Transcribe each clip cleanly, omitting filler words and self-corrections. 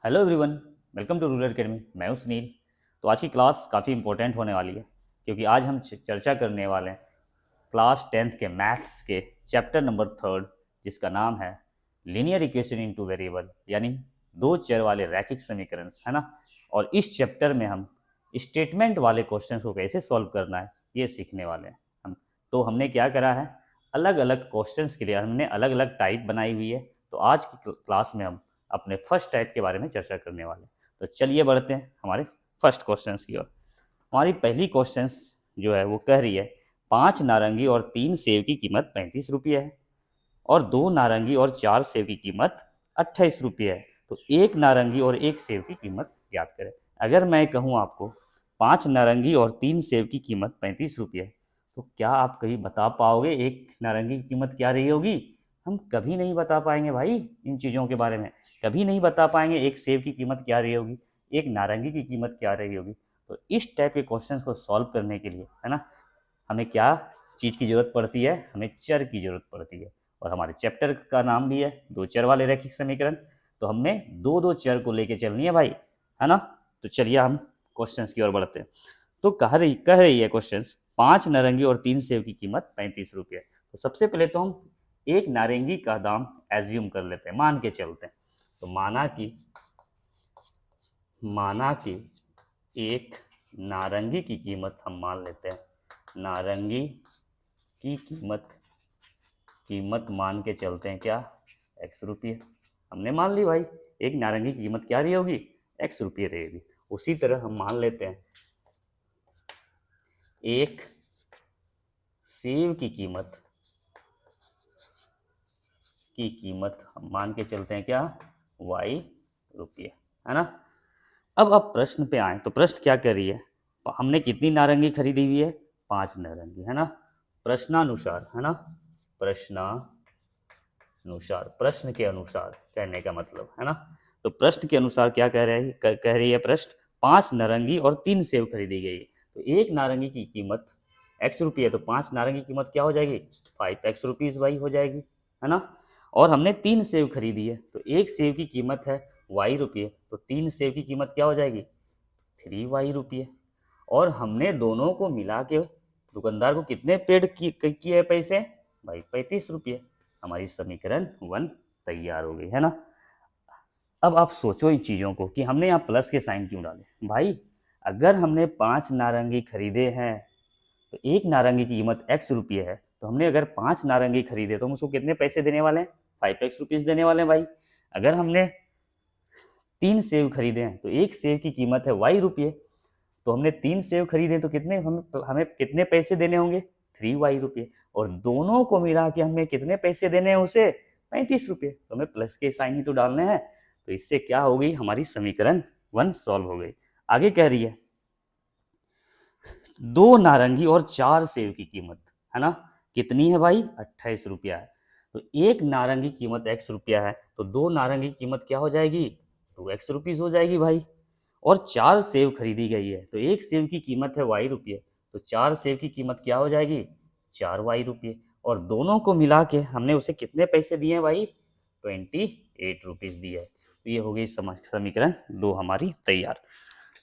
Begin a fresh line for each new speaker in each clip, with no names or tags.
Hello everyone, welcome to rural academy. मैं हूं सुनील। तो आज की क्लास काफ़ी इंपॉर्टेंट होने वाली है क्योंकि आज हम चर्चा करने वाले हैं क्लास 10th के मैथ्स के चैप्टर नंबर 3 जिसका नाम है लीनियर इक्वेशन इनटू वेरिएबल, यानी दो चर वाले रैखिक समीकरण, है ना। और इस चैप्टर में हम स्टेटमेंट वाले क्वेश्चन को कैसे सॉल्व करना है ये सीखने वाले हैं हम। तो हमने क्या करा है, अलग अलग क्वेश्चंस के लिए हमने अलग अलग टाइप बनाई हुई है। तो आज की क्लास में हम अपने फर्स्ट टाइप के बारे में चर्चा करने वाले हैं। तो चलिए बढ़ते हैं हमारे फर्स्ट क्वेश्चंस की ओर। हमारी पहली क्वेश्चंस जो है वो कह रही है 5 नारंगी और 3 सेब की कीमत 35 रुपये है और 2 नारंगी और 4 सेब की कीमत 28 रुपये है। तो एक नारंगी और एक सेब की कीमत ज्ञात करें। अगर मैं कहूँ आपको 5 नारंगी और 3 सेब की कीमत 35 रुपये है, तो क्या आप कभी बता पाओगे एक नारंगी की कीमत क्या रही होगी? हम कभी नहीं बता पाएंगे भाई इन चीज़ों के बारे में। कभी नहीं बता पाएंगे एक सेब की कीमत क्या रही होगी, एक नारंगी की कीमत क्या रही होगी। तो इस टाइप के क्वेश्चंस को सॉल्व करने के लिए, है ना, हमें क्या चीज़ की ज़रूरत पड़ती है? हमें चर की ज़रूरत पड़ती है। और हमारे चैप्टर का नाम भी है दो चर वाले रैखिक समीकरण। तो हमने दो दो चर को लेके चलनी है भाई, है ना। तो चलिए हम क्वेश्चंस की ओर बढ़ते हैं। तो कह रही है क्वेश्चंस 5 नारंगी और 3 सेब की कीमत 35 रुपये। तो सबसे पहले तो हम एक नारंगी का दाम एज्यूम कर लेते हैं, मान के चलते हैं। तो माना कि एक नारंगी की कीमत हम मान लेते हैं, नारंगी की कीमत मान के चलते हैं क्या, x रुपये। हमने मान ली भाई एक नारंगी की कीमत क्या रही होगी, x रुपये रहेगी। उसी तरह हम मान लेते हैं एक सेब की कीमत हम मान के चलते हैं क्या, y रुपये, है ना। अब प्रश्न पे आए तो प्रश्न क्या कर रही है, हमने कितनी नारंगी खरीदी हुई है, 5 नारंगी, है ना। प्रश्नानुसार, है ना, प्रश्न के अनुसार कहने का मतलब, है ना। तो प्रश्न के अनुसार क्या कह रही है प्रश्न, 5 नारंगी और 3 सेब खरीदी गई है। तो एक नारंगी की कीमत x रुपये है, तो 5 नारंगी की कीमत क्या हो जाएगी, 5x रुपीज़ वाई हो जाएगी, है ना। और हमने 3 सेब खरीदी है, तो एक सेब की कीमत है y रुपये, तो 3 सेब की कीमत क्या हो जाएगी, 3y रुपये। और हमने दोनों को मिला के दुकानदार को कितने पेड किए पैसे, भाई 35 रुपये। हमारी समीकरण 1 तैयार हो गई, है ना। अब आप सोचो इन चीज़ों को कि हमने यहाँ प्लस के साइन क्यों डाले भाई। अगर हमने 5 नारंगी खरीदे हैं तो एक नारंगी की कीमत x रुपये है, तो हमने अगर 5 नारंगी खरीदे तो हम उसको कितने पैसे देने वाले हैं, 5x रुपीज़ देने वाले हैं भाई। अगर हमने 3 सेब खरीदे हैं तो एक सेब की कीमत है y रुपये, तो हमने 3 सेब खरीदे तो कितने हमें कितने पैसे देने होंगे, 3y रुपये। और दोनों को मिला के हमें कितने पैसे देने हैं उसे, 35 रुपये। तो हमें प्लस के साइन ही तो डालने हैं। तो इससे क्या हो गई, हमारी समीकरण 1 सॉल्व हो गई। आगे कह रही है 2 नारंगी और 4 सेब की कीमत, है ना, कितनी है भाई, 28 रुपया है। तो एक नारंगी की कीमत x रुपया है, तो 2 नारंगी की कीमत क्या हो जाएगी, 2x रुपीज़ हो जाएगी भाई। और 4 सेब खरीदी गई है, तो एक सेब की कीमत है y रुपये, तो 4 सेब की कीमत क्या हो जाएगी, 4y रुपये। और दोनों को मिला के हमने उसे कितने पैसे दिए हैं भाई, 28 रुपीज़ दिए है। तो ये हो गई समीकरण 2 हमारी तैयार।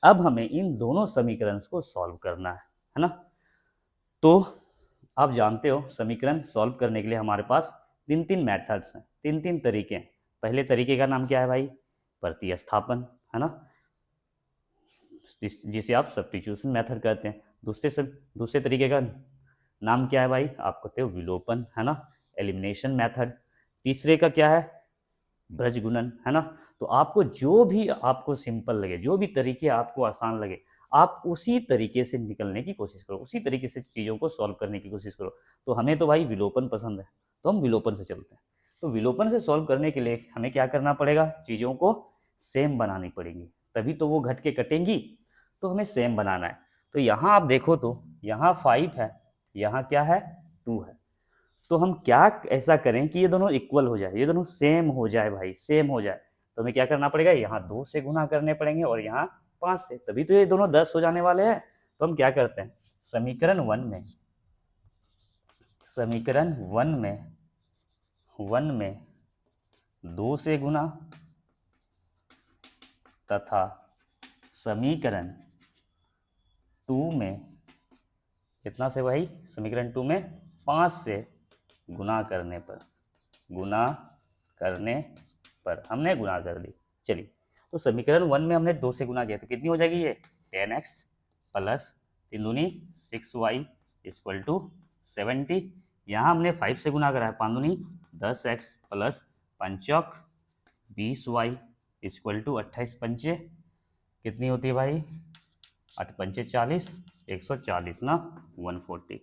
अब हमें इन दोनों समीकरण को सॉल्व करना है ना। तो आप जानते हो समीकरण सॉल्व करने के लिए हमारे पास 3 मेथड्स हैं, 3 तरीके हैं। पहले तरीके का नाम क्या है भाई, प्रतिस्थापन, है ना, जिसे आप सब्स्टिट्यूशन मेथड कहते हैं। दूसरे तरीके का नाम क्या है भाई, आप कहते हो विलोपन, है ना, एलिमिनेशन मेथड। तीसरे का क्या है, ब्रजगुणन, है ना। तो आपको जो भी आपको सिंपल लगे, जो भी तरीके आपको आसान लगे, आप उसी तरीके से निकलने की कोशिश करो, उसी तरीके से चीज़ों को सॉल्व करने की कोशिश करो। तो हमें तो भाई विलोपन पसंद है, तो हम विलोपन से चलते हैं। तो विलोपन से सॉल्व करने के लिए हमें क्या करना पड़ेगा, चीज़ों को सेम बनानी पड़ेगी, तभी तो वो घट के कटेंगी। तो हमें सेम बनाना है। तो यहाँ आप देखो तो यहाँ 5 है, यहाँ क्या है, 2 है। तो हम क्या ऐसा करें कि ये दोनों इक्वल हो जाए, ये दोनों सेम हो जाए भाई, सेम हो जाए। तो हमें क्या करना पड़ेगा, यहाँ 2 से गुना करने पड़ेंगे और यहाँ 5 से, तभी तो ये दोनों 10 हो जाने वाले हैं। तो हम क्या करते हैं, समीकरण वन में 2 से गुना तथा समीकरण 2 में कितना से भाई, समीकरण 2 में 5 से गुना करने पर हमने गुना कर दी। चलिए, तो समीकरण 1 में हमने 2 से गुना किया तो कितनी हो जाएगी ये 10x प्लस 3 दूनी 6y इक्वल टू 70। यहाँ हमने 5 से गुना करा है, 5 दूनी 10x plus 5 Chowk 20y equal to 28 पंचे कितनी होती है भाई, 8 पंचे 40, 140 ना 140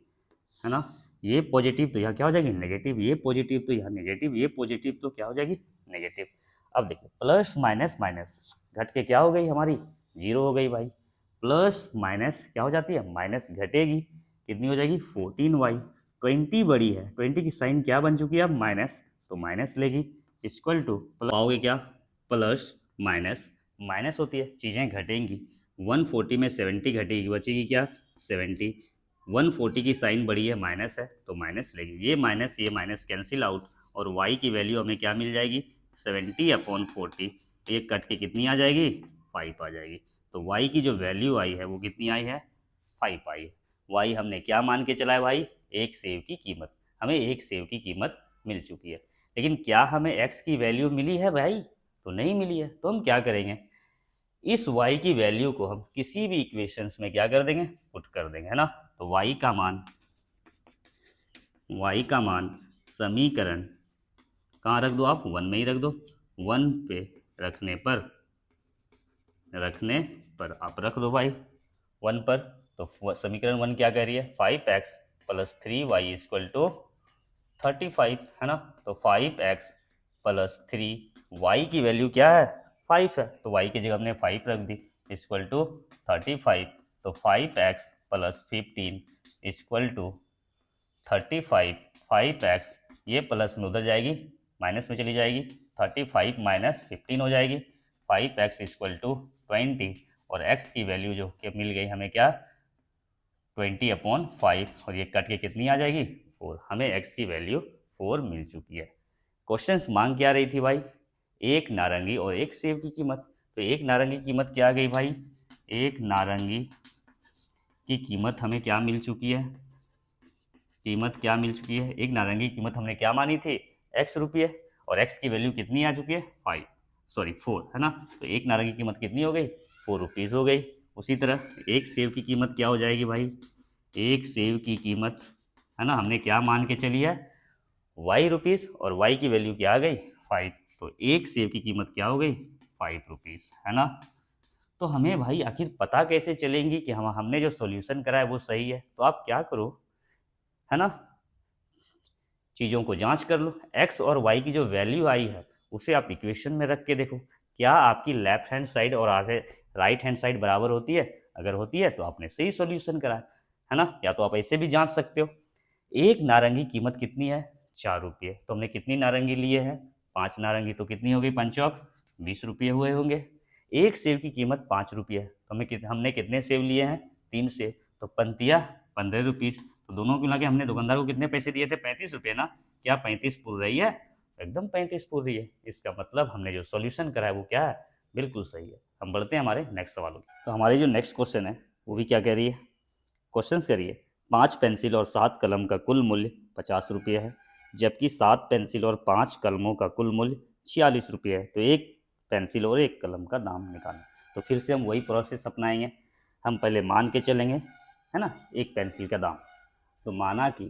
है ना। ये पॉजिटिव तो यहाँ क्या हो जाएगी नेगेटिव, ये पॉजिटिव तो यहाँ नेगेटिव, ये पॉजिटिव तो क्या हो जाएगी नेगेटिव। अब देखिए प्लस माइनस माइनस घट के क्या हो गई हमारी, 0 हो गई भाई। प्लस माइनस क्या हो जाती है, माइनस घटेगी, कितनी हो जाएगी 14y। 20 बड़ी है, 20 की साइन क्या बन चुकी है अब माइनस, तो माइनस लेगी इक्वल टू पाओगे क्या प्लस माइनस माइनस होती है, चीज़ें घटेंगी। 140 में 70 घटेगी, बचेगी क्या 70। 140 की साइन बड़ी है माइनस है तो माइनस लेगी, ये माइनस कैंसिल आउट और y की वैल्यू हमें क्या मिल जाएगी 70/40। एक कट के कितनी आ जाएगी 5 आ जाएगी। तो y की जो वैल्यू आई है वो कितनी आई है 5 आई है। y हमने क्या मान के चला है भाई, एक सेव की कीमत, हमें एक सेव की कीमत मिल चुकी है। लेकिन क्या हमें x की वैल्यू मिली है भाई, तो नहीं मिली है। तो हम क्या करेंगे, इस y की वैल्यू को हम किसी भी इक्वेशंस में क्या कर देंगे पुट कर देंगे, है ना। तो y का मान समीकरण कहाँ रख दो आप, 1 में ही रख दो। 1 पे रखने पर आप रख दो भाई 1 पर। तो समीकरण 1 क्या कह रही है 5x plus 3y equal to 35 है ना। तो 5x प्लस 3y की वैल्यू क्या है 5 है, तो y की जगह हमने 5 रख दी इक्वल टू 35। तो 5x plus 15 equal to 35। 5x ये प्लस में उधर जाएगी माइनस में चली जाएगी, 35 माइनस 15 हो जाएगी। 5x इक्वल टू 20 और x की वैल्यू जो कि मिल गई हमें क्या 20/5 और ये कट के कितनी आ जाएगी 4। हमें x की वैल्यू 4 मिल चुकी है। क्वेश्चन मांग क्या रही थी भाई, एक नारंगी और एक सेब की कीमत। तो एक नारंगी की कीमत क्या आ गई भाई, एक नारंगी की कीमत हमें क्या मिल चुकी है, एक नारंगी की कीमत हमने क्या मानी थी x रुपये और x की वैल्यू कितनी आ चुकी है 4 है ना। तो एक नारंगी की कीमत कितनी हो गई 4 रुपीज़ हो गई। उसी तरह एक सेब की कीमत क्या हो जाएगी भाई, एक सेब की कीमत है ना हमने क्या मान के चली है y रुपीज़ और y की वैल्यू क्या आ गई 5। तो एक सेब की कीमत क्या हो गई 5 रुपीज़ है ना। तो हमें भाई आखिर पता कैसे चलेंगी कि हमने जो सॉल्यूशन करा है वो सही है। तो आप क्या करो है ना, चीज़ों को जांच कर लो, x और y की जो वैल्यू आई है उसे आप इक्वेशन में रख के देखो क्या आपकी लेफ्ट हैंड साइड और राइट हैंड साइड बराबर होती है। अगर होती है तो आपने सही सॉल्यूशन करा है ना। या तो आप ऐसे भी जांच सकते हो, एक नारंगी कीमत कितनी है 4 रुपये, तो हमने कितनी नारंगी लिए हैं 5 नारंगी, तो कितनी हो गई 5 चौक 20 रुपये हुए होंगे। एक सेब की कीमत 5 रुपये है तो हमने कितने सेब लिए हैं 3 सेब, तो पंतिया 15 रुपीज़। तो दोनों को मिला के हमने दुकानदार को कितने पैसे दिए थे 35 रुपये ना। क्या 35 पूर रही है, एकदम 35 पूर रही है। इसका मतलब हमने जो सॉल्यूशन करा है वो क्या है बिल्कुल सही है। हम बढ़ते हैं हमारे नेक्स्ट सवालों की। तो हमारी जो नेक्स्ट क्वेश्चन है वो भी क्या कह रही है, क्वेश्चन करिए 5 पेंसिल और 7 कलम का कुल मूल्य 50 रुपये है, जबकि 7 पेंसिल और 5 कलमों का कुल मूल्य 46 रुपये है। तो एक पेंसिल और एक कलम का दाम निकालें। तो फिर से हम वही प्रोसेस अपनाएंगे, हम पहले मान के चलेंगे है ना एक पेंसिल का दाम। तो माना कि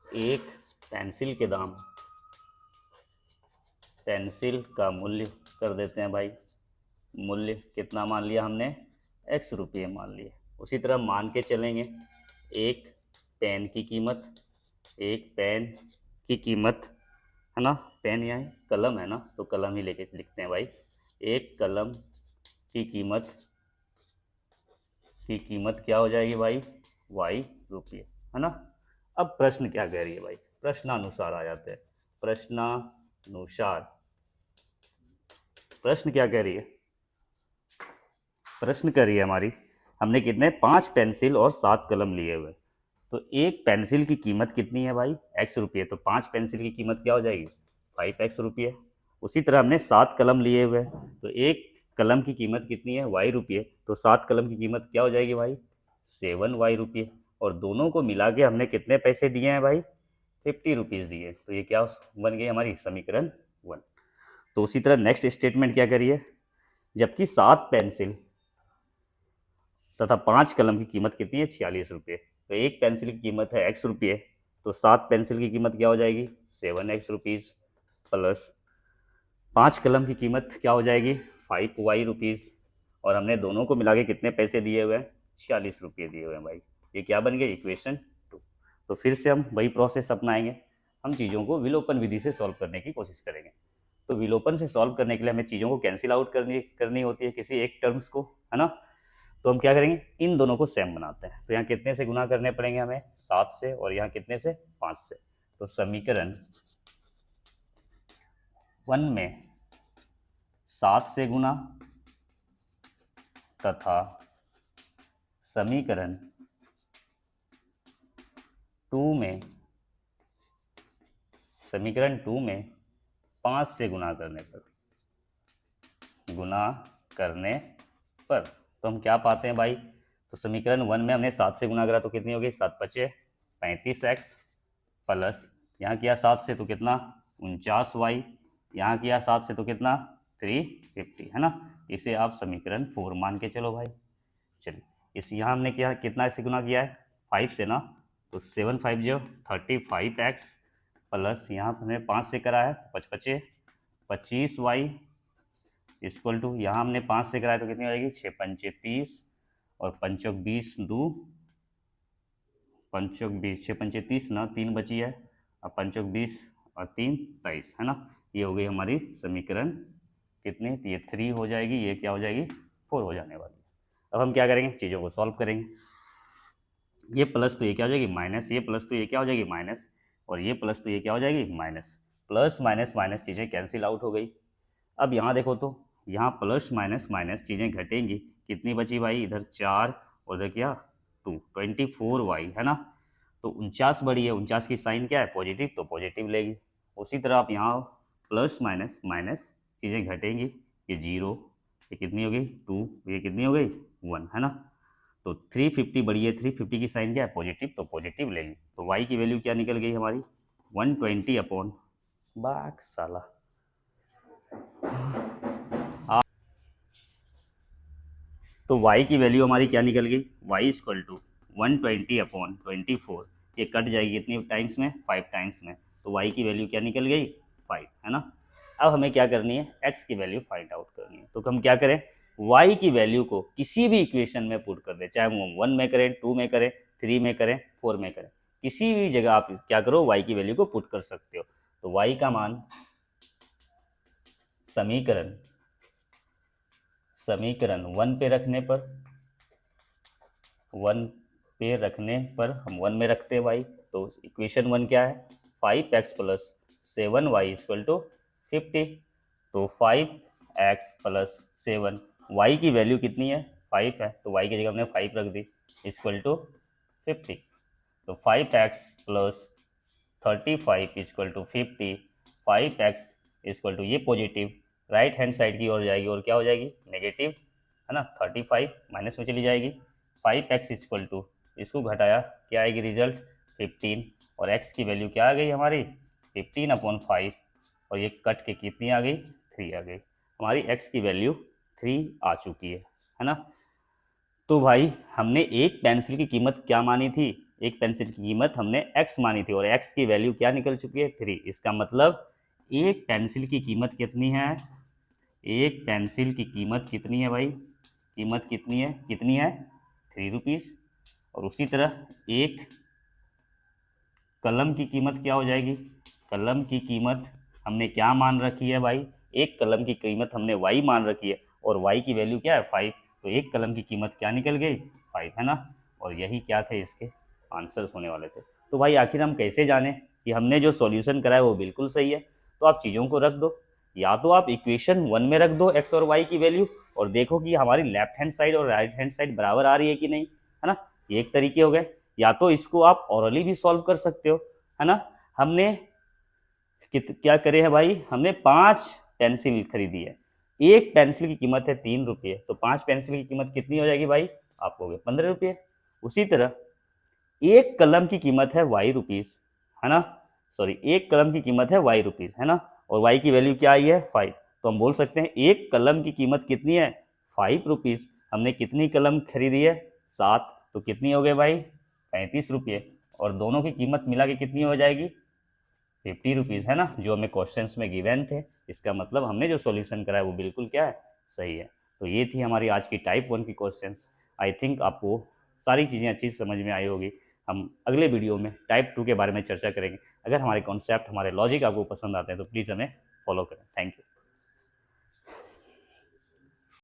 एक पेंसिल के दाम, पेंसिल का मूल्य कर देते हैं भाई, मूल्य कितना मान लिया हमने x रुपये मान लिए। उसी तरह मान के चलेंगे एक पेन की कीमत है ना, पेन या कलम है ना तो कलम ही लेके लिखते हैं भाई। एक कलम की कीमत क्या हो जाएगी भाई y रुपये है ना। अब प्रश्न क्या कह रही है भाई, प्रश्नानुसार आ जाते हैं। प्रश्न क्या कह रही है, प्रश्न कह रही है हमारी हमने कितने 5 पेंसिल और 7 कलम लिए हुए। तो एक पेंसिल की कीमत कितनी है भाई x रुपये, तो 5 पेंसिल की कीमत क्या हो जाएगी 5x रुपये। उसी तरह हमने 7 कलम लिए हुए हैं, तो एक कलम की कीमत कितनी है, वाई रुपये, तो 7 कलम की कीमत क्या हो जाएगी भाई, 7 वाई रुपये। और दोनों को मिला के हमने कितने पैसे दिए हैं भाई, 50 रुपीज़ दिए। तो ये क्या बन गई हमारी समीकरण 1। तो उसी तरह नेक्स्ट स्टेटमेंट क्या करिए, जबकि 7 पेंसिल तथा 5 कलम की कीमत कितनी है, 46 रुपये। तो एक पेंसिल की कीमत है x रुपये, तो 7 पेंसिल की कीमत क्या हो जाएगी, 7x रुपीज़, प्लस 5 कलम की कीमत क्या हो जाएगी, 5y रुपीज़। और हमने दोनों को मिला के कितने पैसे दिए हुए हैं, 46 रुपये दिए हुए हैं भाई। ये क्या बन गया, इक्वेशन 2। तो फिर से हम वही प्रोसेस अपनाएंगे, हम चीज़ों को विलोपन विधि से सॉल्व करने की कोशिश करेंगे। तो विलोपन से सॉल्व करने के लिए हमें चीज़ों को कैंसिल आउट करनी होती है किसी एक टर्म्स को, है ना। तो हम क्या करेंगे, इन दोनों को सेम बनाते हैं। तो यहाँ कितने से गुना करने पड़ेंगे हमें, 7 से, और यहाँ कितने से, 5 से। तो समीकरण 1 में 7 से गुना तथा समीकरण 2 में 5 से गुना करने पर तो हम क्या पाते हैं भाई, तो समीकरण 1 में हमने 7 से गुना करा तो कितनी होगी, 7 पचे 35x, प्लस यहाँ किया 7 से तो कितना 49y, यहाँ किया 7 से तो कितना 350, है ना। इसे आप समीकरण 4 मान के चलो भाई। चलिए इस यहाँ हमने क्या कितना से गुना किया है, 5 से ना, तो 7 5 जो 35x, प्लस यहाँ हमने 5 से करा है 5 पचे 25y, इक्वल टू यहाँ हमने 5 से कराया तो कितनी हो जाएगी, 6 पंचे 30 और 5 20 2 5 20 6 पंचे 30 ना, 3 बची है, अब 5 20 और 3 23, है ना। ये हो गई हमारी समीकरण कितनी, ये 3 हो जाएगी, ये क्या हो जाएगी 4 हो जाने वाली। अब हम क्या करेंगे, चीज़ों को सॉल्व करेंगे। ये प्लस तो ये क्या हो जाएगी माइनस, ये प्लस तो ये क्या हो जाएगी माइनस, और ये प्लस तो ये क्या हो जाएगी माइनस। प्लस माइनस माइनस चीज़ें कैंसिल आउट हो गई। अब यहाँ देखो तो यहाँ प्लस माइनस माइनस चीज़ें घटेंगी, कितनी बची भाई, इधर 4 और इधर क्या 2, 24y, है ना। तो 49 बड़ी है, 49 की साइन क्या है पॉजिटिव, तो पॉजिटिव लेगी। उसी तरह आप यहाँ प्लस माइनस माइनस चीज़ें घटेंगी, ये 0, ये कितनी हो गई 2, ये कितनी हो गई 1, है ना। तो 350 बड़ी है, 350 की साइन क्या है पॉजिटिव, तो पॉजिटिव लेगी। तो y की वैल्यू क्या निकल गई हमारी, 120 अपॉन बाक साला। तो y की वैल्यू हमारी क्या निकल गई, y इक्वल टू 120 अपॉन 24, ये कट जाएगी कितनी टाइम्स में, 5 टाइम्स में। तो y की वैल्यू क्या निकल गई 5, है ना। अब हमें क्या करनी है, x की वैल्यू फाइंड आउट करनी है। तो हम क्या करें, y की वैल्यू को किसी भी इक्वेशन में पुट कर दे, चाहे वो 1 में करें, 2 में करें, 3 में करें, 4 में करें, किसी भी जगह आप क्या करो y की वैल्यू को पुट कर सकते हो। तो y का मान समीकरण 1 पे रखने पर हम 1 में रखते हैं y, तो इक्वेशन 1 क्या है, 5x plus 7y equal to 50। तो 5x प्लस 7, y की वैल्यू कितनी है 5 है, तो y की जगह हमने 5 रख दी, इक्वल टू 50। तो 5x plus 35 equal to 50, 5x equal to ये पॉजिटिव राइट हैंड साइड की ओर जाएगी और क्या हो जाएगी नेगेटिव, है ना। 35 माइनस में चली जाएगी, 5x इक्वल टू इसको घटाया क्या आएगी रिजल्ट 15, और x की वैल्यू क्या आ गई हमारी 15 अपॉन 5, और ये कट के कितनी आ गई 3 आ गई। हमारी x की वैल्यू 3 आ चुकी है ना। तो भाई हमने एक पेंसिल की कीमत क्या मानी थी, एक पेंसिल की कीमत हमने x मानी थी, और x की वैल्यू क्या निकल चुकी है 3। इसका मतलब एक पेंसिल की कीमत कितनी है, एक पेंसिल की कीमत कितनी है भाई, कीमत कितनी है 3 रुपीज़। और उसी तरह एक कलम की कीमत क्या हो जाएगी, कलम की कीमत हमने क्या मान रखी है भाई, एक कलम की कीमत हमने y मान रखी है, और y की वैल्यू क्या है 5, तो एक कलम की कीमत क्या निकल गई 5, है ना। और यही क्या थे इसके आंसर्स होने वाले थे। तो भाई आखिर हम कैसे जाने कि हमने जो सॉल्यूशन करा है वो बिल्कुल सही है। तो आप चीज़ों को रख दो, या तो आप इक्वेशन 1 में रख दो x और y की वैल्यू, और देखो कि हमारी लेफ्ट हैंड साइड और राइट हैंड साइड बराबर आ रही है कि नहीं, है ना। ये एक तरीके हो गए। या तो इसको आप ऑरली भी सॉल्व कर सकते हो, है ना। हमने क्या करे है भाई, हमने 5 पेंसिल खरीदी है। एक पेंसिल की कीमत है 3 रुपये, तो 5 पेंसिल की कीमत कितनी हो जाएगी भाई, आपको हो गए 15 रुपये। उसी तरह एक कलम की कीमत है वाई रुपीज़, है ना, सॉरी एक कलम की कीमत है वाई रुपीज़, है ना, और वाई की वैल्यू क्या आई है 5, तो हम बोल सकते हैं एक कलम की कीमत कितनी है 5 रुपीज़। हमने कितनी कलम खरीदी है 7, तो कितनी हो गई भाई 35 रुपये, और दोनों की कीमत मिला के कितनी हो जाएगी 50 रुपीज़, है ना, जो हमें क्वेश्चंस में गिवन थे। इसका मतलब हमने जो सॉल्यूशन करा है वो बिल्कुल क्या है, सही है। तो ये थी हमारी आज की टाइप 1 की क्वेश्चंस। आई थिंक आपको सारी चीज़ें अच्छी समझ में आई होगी। हम अगले वीडियो में टाइप 2 के बारे में चर्चा करेंगे। अगर हमारे कॉन्सेप्ट, हमारे लॉजिक आपको पसंद आते हैं तो प्लीज़ हमें फॉलो करें। Thank you.